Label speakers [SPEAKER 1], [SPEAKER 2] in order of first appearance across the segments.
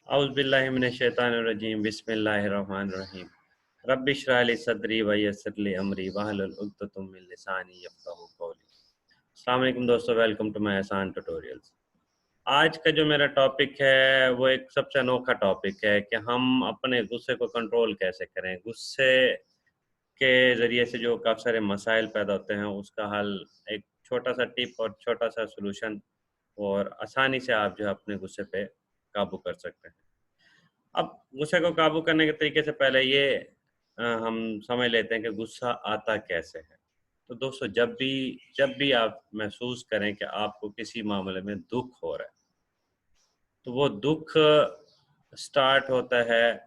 [SPEAKER 1] औज़ु बिल्लाहि मिनश्शैतानिर्रजीम बिस्मिल्लाहिर्रहमानिर्रहीम रब्बि इश्रह ली सदरी व यस्सिर ली अमरी वहलुल उक़्दतम मिन लिसानी यफ़क़हू क़ौली। अस्सलाम वालेकुम दोस्तों, वेलकम टू माय आसान ट्यूटोरियल्स। आज का जो मेरा टॉपिक है वो एक सबसे अनोखा टॉपिक है कि हम अपने गुस्से को कंट्रोल कैसे करें। गुस्से के ज़रिए से जो काफ़ी सारे मसाइल पैदा होते हैं उसका हल एक छोटा-सा टिप और छोटा-सा सॉल्यूशन और आसानी से आप जो है अपने गुस्से पे काबू कर सकते हैं। अब गुस्से को काबू करने के तरीके से पहले ये हम समझ लेते हैं कि गुस्सा आता कैसे है। तो दोस्तों जब भी आप महसूस करें कि आपको किसी मामले में दुःख हो रहा है, तो वो दुःख स्टार्ट होता है,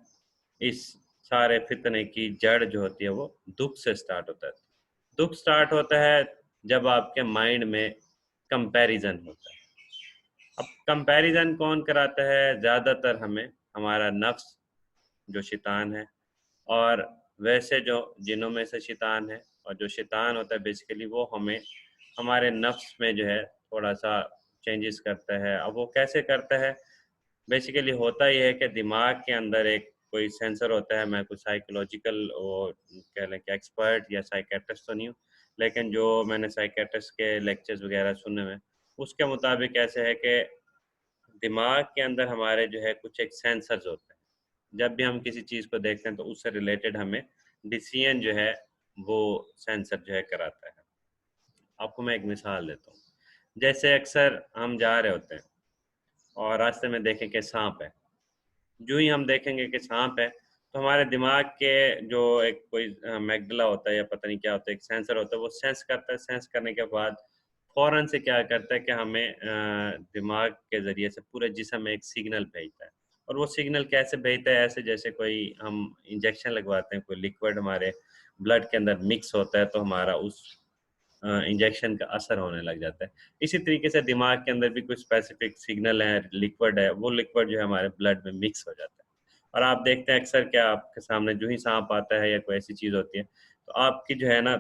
[SPEAKER 1] इस सारे फितने की जड़ जो होती है वो दुःख से स्टार्ट होता है। दुःख स्टार्ट होता है जब आपके माइंड में कंपैरिज़न होता है। अब कंपैरिज़न कौन कराता है? ज़्यादातर हमें हमारा नफ्स जो शैतान है, और वैसे जो जिनों में से शैतान है, और जो शैतान होता है बेसिकली वो हमें हमारे नफ्स में जो है थोड़ा-सा चेंजेस करता है। अब वो कैसे करता है? बेसिकली होता ये है कि दिमाग के अंदर एक कोई सेंसर होता है। मैं कोई साइकोलॉजिकल वो कह लें कि एक्सपर्ट या साइकियाट्रिस्ट तो नहीं हूँ, लेकिन जो मैंने साइकियाट्रिस्ट के लेक्चर्स वगैरह सुने हुए हैं, उसके मुताबिक ऐसे है कि दिमाग के अंदर हमारे जो है कुछ एक सेंसर्स होते हैं। जब भी हम किसी चीज़ को देखते हैं तो उससे रिलेटेड हमें डिसीजन जो है वो सेंसर जो है कराता है। आपको मैं एक मिसाल देता हूँ। जैसे अक्सर हम जा रहे होते हैं और रास्ते में देखें कि साँप है। जो ही हम देखेंगे कि साँप है, तो हमारे दिमाग के जो एक कोई मैगडला होता है या पता नहीं क्या होता है, एक सेंसर होता है, वो सेंस करता है। सेंस करने के बाद फ़ौरन से क्या करता है कि हमें दिमाग के ज़रिए से पूरे जिस्म में एक सिग्नल भेजता है। और वो सिग्नल कैसे भेजता है? ऐसे जैसे कोई हम इंजेक्शन लगवाते हैं, कोई लिक्विड हमारे ब्लड के अंदर मिक्स होता है, तो हमारा उस इंजेक्शन का असर होने लग जाता है। इसी तरीके से दिमाग के अंदर भी कुछ स्पेसिफिक सिग्नल है, लिक्विड है, वो लिक्विड जो है हमारे ब्लड में मिक्स हो जाता है। और आप देखते हैं अक्सर क्या आपके सामने जो ही साँप आता है या कोई ऐसी चीज़ होती है, तो आपकी जो है ना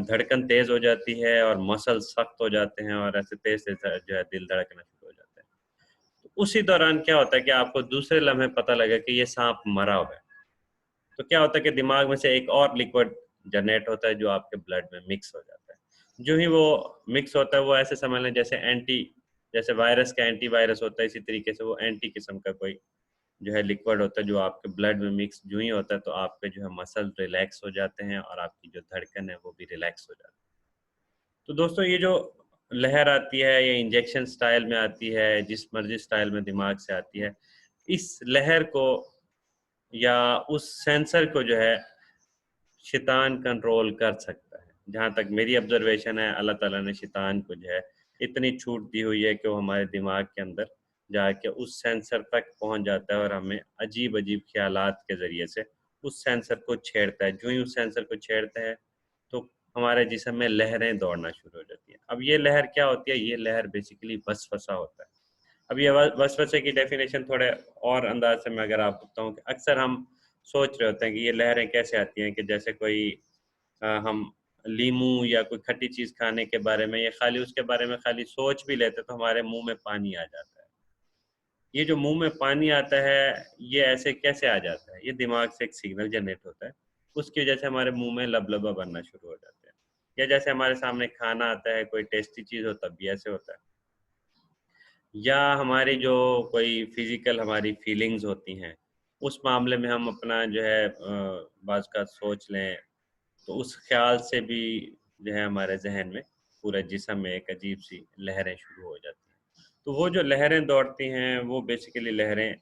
[SPEAKER 1] धड़कन तेज़ हो जाती है और मसल सख्त हो जाते हैं और ऐसे तेज़-तेज़ जो है दिल धड़कना शुरू हो जाता है। तो उसी दौरान क्या होता है कि आपको दूसरे लम्हे पता लगा कि ये साँप मरा हुआ है। तो क्या होता है कि दिमाग में से एक और लिक्विड जनरेट होता है जो आपके ब्लड में मिक्स हो जाता है। जो ही वो मिक्स होता है वो ऐसे समझ लें जैसे वायरस का एंटीवायरस होता है, इसी तरीके से वो एंटी किस्म का कोई जो है लिक्विड होता है जो आपके ब्लड में मिक्स जो ही होता है, तो आपके जो है मसल रिलैक्स हो जाते हैं और आपकी जो धड़कन है वो भी रिलैक्स हो जाती है। तो दोस्तों ये जो लहर आती है ये इंजेक्शन स्टाइल में आती है, जिस मर्ज़ी स्टाइल में दिमाग से आती है, इस लहर को या उस सेंसर को जो है शैतान कंट्रोल कर सकता है। जहाँ तक मेरी ऑब्ज़र्वेशन है, अल्लाह ताला ने शैतान को जो है इतनी छूट दी हुई है कि वो हमारे दिमाग के अंदर जाके उस सेंसर तक पहुँच जाता है और हमें अजीब-अजीब ख़्यालात के ज़रिए से उस सेंसर को छेड़ता है। जो ही उस सेंसर को छेड़ते हैं, तो हमारे जिस्म में लहरें दौड़ना शुरू हो जाती हैं। अब ये लहर क्या होती है? ये लहर बेसिकली वसवसा होता है। अब ये वसवसे की डेफ़िनेशन थोड़े और अंदाज़ से मैं अगर आपको बताऊँ कि अक्सर हम सोच रहे होते हैं कि ये लहरें कैसे आती हैं, कि जैसे कोई हम लीमू या कोई खट्टी चीज़ खाने के बारे में या खाली उसके बारे में खाली सोच भी लेते तो हमारे मुँह में पानी आ जाता है। ये जो मुँह में पानी आता है, ये ऐसे कैसे आ जाता है? ये दिमाग से एक सिग्नल जनरेट होता है। उसकी वजह से हमारे मुँह में लबलबा बनना शुरू हो जाते हैं। या जैसे हमारे सामने खाना आता है, कोई टेस्टी चीज़ हो तब भी ऐसे होता है। या हमारी जो कोई फ़िज़िकल हमारी फ़ीलिंग्स होती हैं, उस मामले में हम अपना जो है बाज़ का सोच लें, तो उस ख़्याल से भी जो है हमारे ज़हन में पूरे जिस्म में एक अजीब-सी लहरें शुरू हो जाती हैं। तो वो जो लहरें दौड़ती हैं, वो बेसिकली लहरें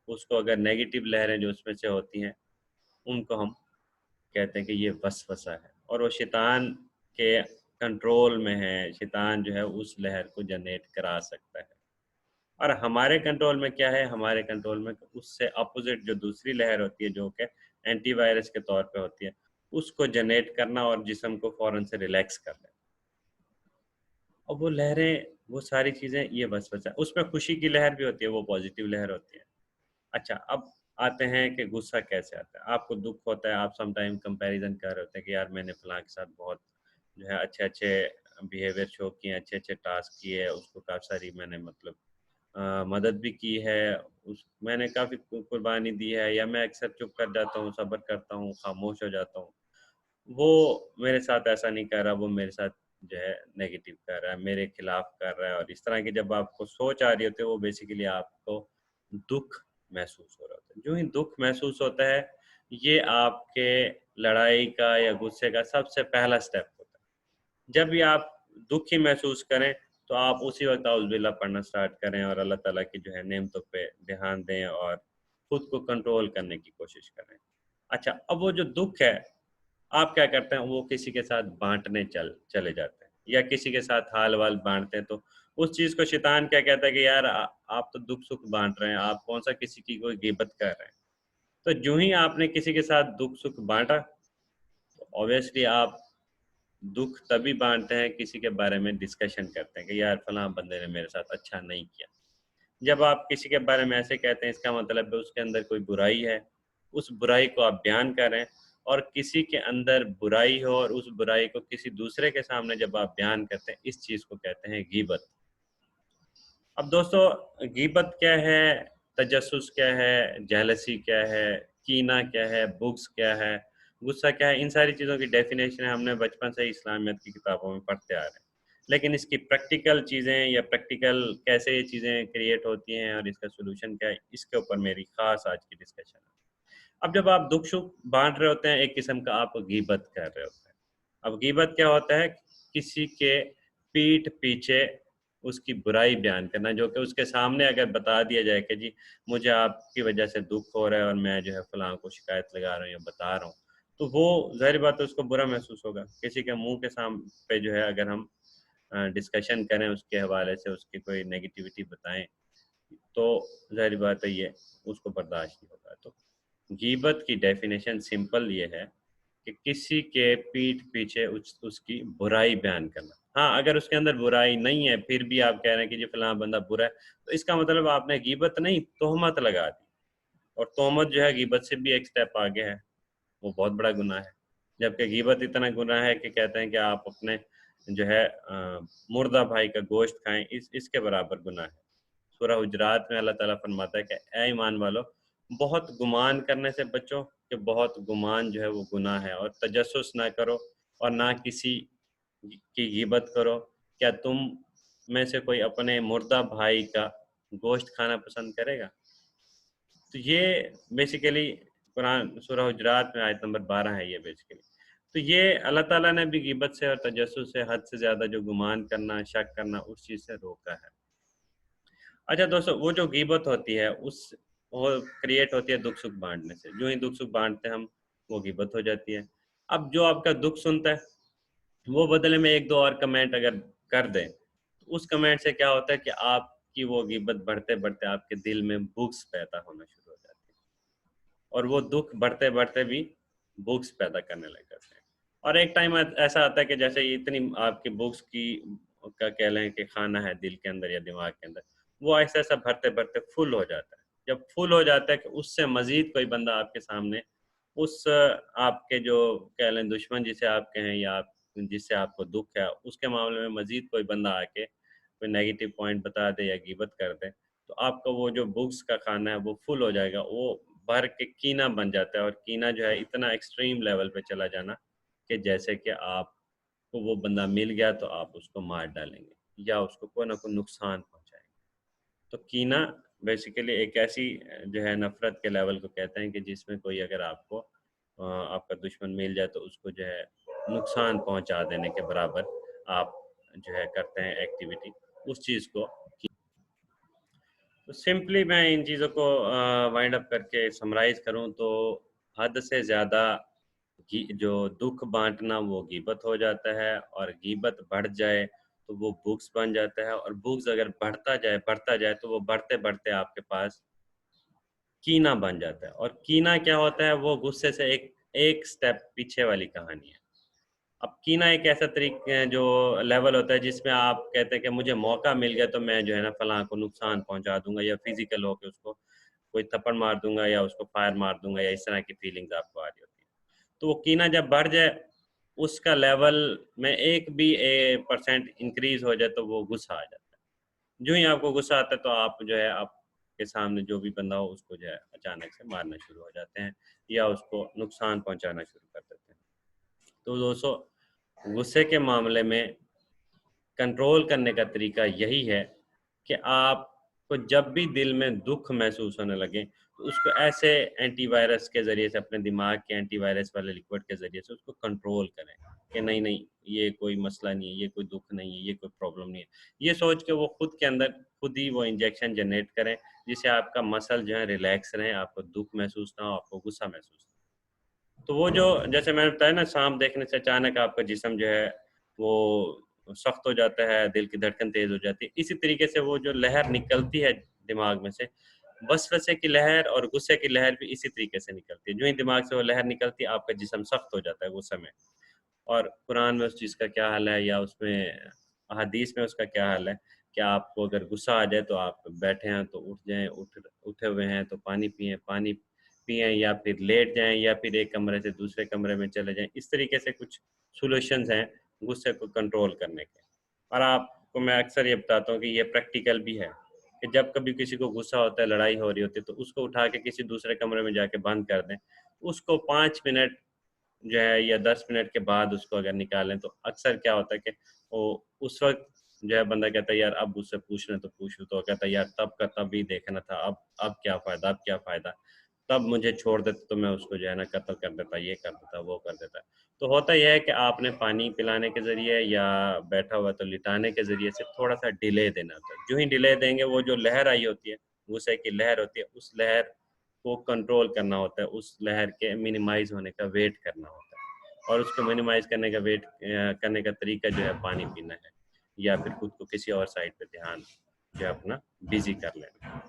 [SPEAKER 1] उसको अगर नेगेटिव लहरें जो उसमें से होती हैं, उनको हम कहते हैं कि ये वसवसा है और वो शैतान के कंट्रोल में है। शैतान जो है उस लहर को जनरेट करा सकता है। और हमारे कंट्रोल में क्या है? हमारे कंट्रोल में उससे अपोज़िट जो दूसरी लहर होती है, जो कि एंटीवायरस के तौर पे होती है, उसको जनरेट करना और जिस्म को फ़ौरन से रिलैक्स कर देना। और वो लहरें, वो सारी चीज़ें ये वसवसा उसमें खुशी की लहर भी होती है, वो पॉज़िटिव लहर होती है। अच्छा, अब आते हैं कि गुस्सा कैसे आता है? आपको दुःख होता है, आप सम टाइम कंपैरिज़न कर रहे होते हैं कि यार मैंने फलाँ के साथ बहुत जो है अच्छे-अच्छे बिहेवियर शो किए हैं, अच्छे-अच्छे टास्क किए हैं, उसको काफ़ी सारी मैंने मतलब مدد بھی کی ہے، میں نے کافی قربانی دی ہے، یا میں اکثر چپ کر جاتا ہوں، صبر کرتا ہوں، خاموش ہو جاتا ہوں، وہ میرے ساتھ ایسا نہیں کر رہا، وہ میرے ساتھ جو ہے نیگیٹو کر رہا ہے، میرے خلاف کر رہا ہے. اور اس طرح کی جب آپ کو سوچ آ رہی ہوتی ہے، وہ بیسیکلی آپ کو دکھ محسوس ہو رہا ہوتا ہے. جو ہی دکھ محسوس ہوتا ہے، یہ آپ کے لڑائی کا یا غصے کا سب سے پہلا سٹیپ ہوتا ہے. جب بھی آپ دکھ ہی محسوس کریں تو آپ اسی وقت اعوذ باللہ پڑھنا سٹارٹ کریں اور اللہ تعالیٰ کی جو ہے نعمتوں پہ دھیان دیں اور خود کو کنٹرول کرنے کی کوشش کریں. اچھا، اب وہ جو دکھ ہے آپ کیا کرتے ہیں، وہ کسی کے ساتھ بانٹنے چلے جاتے ہیں یا کسی کے ساتھ حال وال بانٹتے ہیں. تو اس چیز کو شیطان کیا کہتا ہے کہ یار آپ تو دکھ سکھ بانٹ رہے ہیں، آپ کون سا کسی کی کوئی غیبت کر رہے ہیں. تو جو ہی آپ نے کسی کے ساتھ دکھ سکھ بانٹا، تو اوبیسلی آپ دکھ تبھی بانٹتے ہیں، کسی کے بارے میں ڈسکشن کرتے ہیں کہ یار فلاں بندے نے میرے ساتھ اچھا نہیں کیا. جب آپ کسی کے بارے میں ایسے کہتے ہیں، اس کا مطلب ہے اس کے اندر کوئی برائی ہے، اس برائی کو آپ بیان کریں. اور کسی کے اندر برائی ہو اور اس برائی کو کسی دوسرے کے سامنے جب آپ بیان کرتے ہیں، اس چیز کو کہتے ہیں غیبت. اب دوستو، غیبت کیا ہے، تجسس کیا ہے، جیلسی کیا ہے، کینہ کیا ہے، بغض کیا ہے، غصہ کیا ہے، ان ساری چیزوں کی ڈیفینیشن ہم نے بچپن سے اسلامیت کی کتابوں میں پڑھتے آ رہے ہیں. لیکن اس کی پریکٹیکل چیزیں یا پریکٹیکل کیسے یہ چیزیں کریٹ ہوتی ہیں اور اس کا سولوشن کیا ہے، اس کے اوپر میری خاص آج کی ڈسکشن ہے. اب جب آپ دکھ سکھ بانٹ رہے ہوتے ہیں، ایک قسم کا آپ غیبت کر رہے ہوتے ہیں. اب غیبت کیا ہوتا ہے، کسی کے پیٹھ پیچھے اس کی برائی بیان کرنا، جو کہ اس کے سامنے اگر بتا دیا جائے کہ جی مجھے آپ کی وجہ سے دکھ ہو رہا ہے اور میں جو ہے فلاں کو شکایت لگا رہا ہوں یا بتا رہا ہوں، تو وہ ظاہر بات ہے اس کو برا محسوس ہوگا. کسی کے منہ کے سامنے پہ جو ہے اگر ہم ڈسکشن کریں اس کے حوالے سے، اس کی کوئی نیگیٹیوٹی بتائیں، تو ظاہر بات ہے یہ اس کو برداشت نہیں ہوگا. تو غیبت کی ڈیفینیشن سمپل یہ ہے کہ کسی کے پیٹھ پیچھے اس کی برائی بیان کرنا. ہاں، اگر اس کے اندر برائی نہیں ہے پھر بھی آپ کہہ رہے ہیں کہ جی فلاں بندہ برا ہے، تو اس کا مطلب آپ نے غیبت نہیں، تہمت لگا دی. اور تہمت جو ہے غیبت سے بھی ایک سٹیپ آگے ہے، وہ بہت بڑا گناہ ہے. جبکہ غیبت اتنا گناہ ہے کہ کہتے ہیں کہ آپ اپنے جو ہے مردہ بھائی کا گوشت کھائیں، اس کے برابر گناہ ہے. سورہ حجرات میں اللہ تعالیٰ فرماتا ہے کہ اے ایمان والو، بہت گمان کرنے سے بچو کہ بہت گمان جو ہے وہ گناہ ہے. اور تجسس نہ کرو اور نہ کسی کی غیبت کرو. کیا تم میں سے کوئی اپنے مردہ بھائی کا گوشت کھانا پسند کرے گا؟ تو یہ بیسیکلی قرآن سورہ حجرات میں آیت نمبر 12 ہے یہ بیسیکلی. تو یہ اللہ تعالیٰ نے بھی غیبت سے اور تجسس سے، حد سے زیادہ جو گمان کرنا، شک کرنا، اس چیز سے روکا ہے. اچھا دوستو، وہ جو غیبت ہوتی ہے وہ کریٹ ہوتی ہے دکھ سکھ بانٹنے سے. جو ہی دکھ سکھ بانٹتے ہیں ہم، وہ غیبت ہو جاتی ہے. اب جو آپ کا دکھ سنتا ہے، وہ بدلے میں ایک دو اور کمنٹ اگر کر دیں، تو اس کمنٹ سے کیا ہوتا ہے کہ آپ کی وہ غیبت بڑھتے بڑھتے آپ کے دل میں بغض پیدا ہونا شروع ہو جاتی ہے. اور وہ دکھ بڑھتے بڑھتے بھی بغض پیدا کرنے لگ جاتے ہیں. اور ایک ٹائم ایسا آتا ہے کہ جیسے اتنی آپ کے بغض کی کا کہہ لیں کہ کھانا ہے دل کے اندر یا دماغ کے اندر، وہ ایسا ایسا بھرتے بھرتے فل ہو جاتا ہے. جب فل ہو جاتا ہے کہ اس سے مزید کوئی بندہ آپ کے سامنے، اس آپ کے جو کہہ لیں دشمن جسے آپ کہیں یا جس سے آپ کو دکھ ہے، اس کے معاملے میں مزید کوئی بندہ آ کے کوئی نیگیٹو پوائنٹ بتا دے یا غیبت کر دے، تو آپ کا وہ جو بغض کا کھانا ہے وہ فل ہو جائے گا. وہ بھر کے کینہ بن جاتا ہے. اور کینہ جو ہے اتنا ایکسٹریم لیول پہ چلا جانا کہ جیسے کہ آپ کو وہ بندہ مل گیا تو آپ اس کو مار ڈالیں گے یا اس کو کوئی نہ کوئی نقصان پہنچائیں گے. تو کینہ بیسیکلی ایک ایسی جو ہے نفرت کے لیول کو کہتے ہیں کہ جس میں کوئی اگر آپ کو آپ کا دشمن مل جائے تو اس کو جو ہے نقصان پہنچا دینے کے برابر آپ جو ہے کرتے ہیں ایکٹیویٹی اس چیز کو. تو سمپلی میں ان چیزوں کو وائنڈ اپ کر کے سمرائز کروں تو حد سے زیادہ جو دکھ بانٹنا وہ غیبت ہو جاتا ہے. اور غیبت بڑھ جائے تو وہ بغض بن جاتا ہے. اور بغض اگر بڑھتا جائے تو وہ بڑھتے بڑھتے آپ کے پاس کینہ بن جاتا ہے. اور کینہ کیا ہوتا ہے، وہ غصے سے ایک سٹیپ پیچھے والی کہانی ہے. اب کینہ ایک ایسا طریقہ جو لیول ہوتا ہے جس میں آپ کہتے ہیں کہ مجھے موقع مل گیا تو میں جو ہے نا فلاں کو نقصان پہنچا دوں گا، یا فزیکل ہو کے اس کو کوئی تھپڑ مار دوں گا یا اس کو فائر مار دوں گا، یا اس طرح کی فیلنگز آپ کو آ رہی ہوتی ہیں. تو وہ کینہ جب بڑھ جائے، اس کا لیول میں ایک بھی % انکریز ہو جائے تو وہ غصہ آ جاتا ہے. जो ही आपको गुस्सा आता है तो आप जो है आपके सामने जो भी बंदा हो उसको जो है अचानक से मारना शुरू हो जाते हैं या उसको नुकसान पहुंचाना शुरू कर देते हैं। तो दोस्तों गुस्से के मामले में कंट्रोल करने का तरीका यही है कि आपको जब भी दिल में दुख महसूस होने लगे तो उसको ऐसे एंटीवायरस के ज़रिए से अपने दिमाग के एंटीवायरस वाले लिक्विड के ज़रिए से उसको कंट्रोल करें कि नहीं नहीं ये कोई मसला नहीं है, ये कोई दुख नहीं है, ये कोई प्रॉब्लम नहीं है। ये सोच के वो खुद के अंदर खुद ही वो इंजेक्शन जनरेट करें जिससे आपका मसल जो है रिलैक्स रहे, आपको दुख महसूस ना हो, आपको गुस्सा महसूस ना हो। तो वो जो जैसे मैंने बताया ना सांप देखने से अचानक आपका जिस्म जो है वो सख्त हो जाता है, दिल की धड़कन तेज़ हो जाती है। इसी तरीके से वो जो लहर निकलती है दिमाग में से, वसवसे की लहर और गुस्से की लहर भी इसी तरीके से निकलती है। जो ही दिमाग से वो लहर निकलती है, आपका जिस्म सख्त हो जाता है गुस्से में। और कुरान में उस चीज़ का क्या हाल है या उसमें अहादीस में उसका क्या हाल है कि आपको अगर गुस्सा आ जाए तो आप बैठे हैं तो उठ जाएँ, उठे हुए हैं तो पानी पिएँ, पानी पिएँ या फिर लेट जाएँ या फिर एक कमरे से दूसरे कमरे में चले जाएँ। इस तरीके से कुछ सॉल्यूशंस हैं गुस्से को कंट्रोल करने के। और आपको मैं अक्सर ये बताता हूँ कि ये प्रैक्टिकल भी है कि जब कभी किसी को गुस्सा होता है, लड़ाई हो रही होती है, तो उसको उठा के किसी दूसरे कमरे में जाके बंद कर दें। उसको 5 मिनट जो है या 10 मिनट के बाद उसको अगर निकालें तो अक्सर क्या होता है कि वो उस वक़्त जो है बंदा कहता है यार अब उससे पूछना तो पूछूँ, तो कहता है यार तब का तब ही देखना था, अब क्या फ़ायदा, अब क्या फ़ायदा? तब मुझे छोड़ देते तो मैं उसको जो है ना कत्ल कर देता, ये कर देता, वो कर देता। तो होता ये है कि आपने पानी पिलाने के ज़रिए या बैठा हुआ तो लिटाने के ज़रिए से थोड़ा-सा डिले देना होता है। जो ही डिले देंगे वो जो लहर आई होती है, गुस्से की लहर होती है, उस लहर को कंट्रोल करना होता है, उस लहर के मिनिमाइज़ होने का वेट करना होता है। और उसको मिनिमाइज़ करने का वेट करने का तरीका जो है पानी पीना है या फिर खुद को किसी और साइड पे ध्यान जो है अपना बिज़ी कर लेना।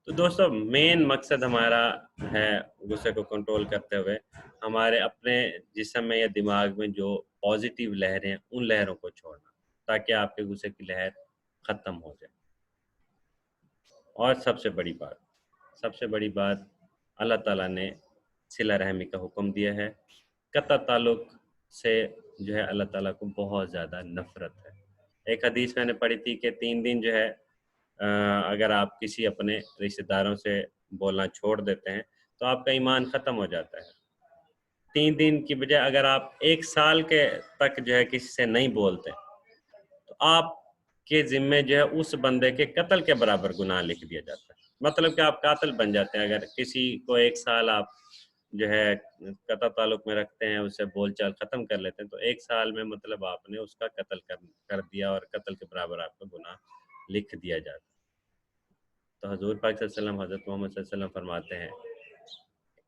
[SPEAKER 1] तो दोस्तों मेन मकसद हमारा है गुस्से को कंट्रोल करते हुए हमारे अपने जिस्म में या दिमाग में जो पॉजिटिव लहरें हैं उन लहरों को छोड़ना ताकि आपके गुस्से की लहर ख़त्म हो जाए। और सबसे बड़ी बात अल्लाह ताला ने सिला रहमी का हुक्म दिया है। कता ताल्लुक से जो है अल्लाह ताला को बहुत ज़्यादा नफ़रत है। एक हदीस मैंने पढ़ी थी कि 3 दिन जो है अगर आप किसी अपने रिश्तेदारों से बोलना छोड़ देते हैं, तो आपका ईमान ख़त्म हो जाता है। 3 दिन की बजाय अगर आप 1 साल के तक जो है किसी से नहीं बोलते, तो आपके ज़िम्मे जो है उस बंदे के कत्ल के बराबर गुनाह लिख दिया जाता है। मतलब कि आप कातिल बन जाते हैं अगर किसी को 1 साल आप जो है कता ताल्लुक में रखते हैं, उससे बोलचाल ख़त्म कर लेते हैं, तो 1 साल में मतलब आपने उसका कत्ल कर दिया और कत्ल के बराबर आपका गुनाह लिख दिया जाता है। तो हज़ूर पाक सल्लल्लाहु अलैहि वसल्लम हज़रत मोहम्मद सल्लल्लाहु अलैहि वसल्लम फरमाते हैं,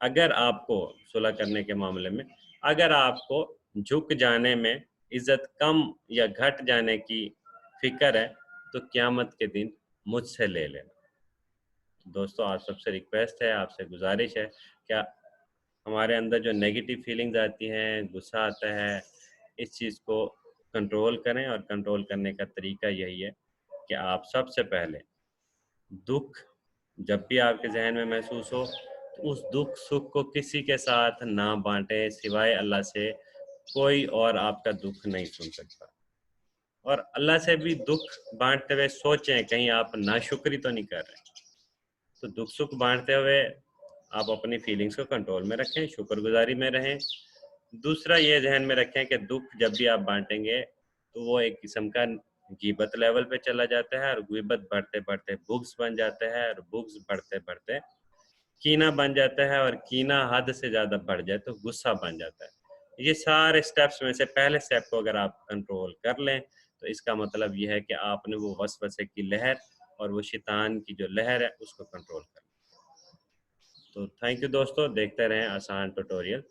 [SPEAKER 1] अगर आपको सुलह करने के मामले में अगर आपको झुक जाने में इज़्ज़त कम या घट जाने की फ़िक्र है, तो क़यामत के दिन मुझसे ले लेना। तो दोस्तों आप सबसे रिक्वेस्ट है, आपसे गुज़ारिश है, क्या हमारे अंदर जो नेगेटिव फीलिंग्स आती हैं, गुस्सा आता है, इस चीज़ को कंट्रोल करें और कंट्रोल करने का तरीका यही है कि आप सबसे पहले दुःख जब भी आपके ज़हन में महसूस हो, तो उस दुःख-सुख को किसी के साथ ना बाँटें, सिवाय अल्लाह से कोई और आपका दुःख नहीं सुन सकता। और अल्लाह से भी दुःख बाँटते हुए सोचें, कहीं आप नाशुक्री तो नहीं कर रहे। तो दुःख-सुख बाँटते हुए आप अपनी फीलिंग्स को कंट्रोल में रखें, शुक्रगुज़ारी में रहें। दूसरा ये ज़हन में रखें कि दुःख जब भी आप बाँटेंगे, तो वो एक किस्म का ग़ीबत लेवल पे चला जाता है और ग़ीबत बढ़ते-बढ़ते बुग़्ज़ बन जाता है और बुग़्ज़ बढ़ते-बढ़ते कीना बन जाता है और कीना हद से ज़्यादा बढ़ जाए तो गुस्सा बन जाता है। ये सारे स्टेप्स में से पहले स्टेप को अगर आप कंट्रोल कर लें, तो इसका मतलब ये है कि आपने वो वसवसे की लहर और वो शैतान की जो लहर है, उसको कंट्रोल कर लिया। तो थैंक यू दोस्तों, देखते रहें आसान ट्यूटोरियल।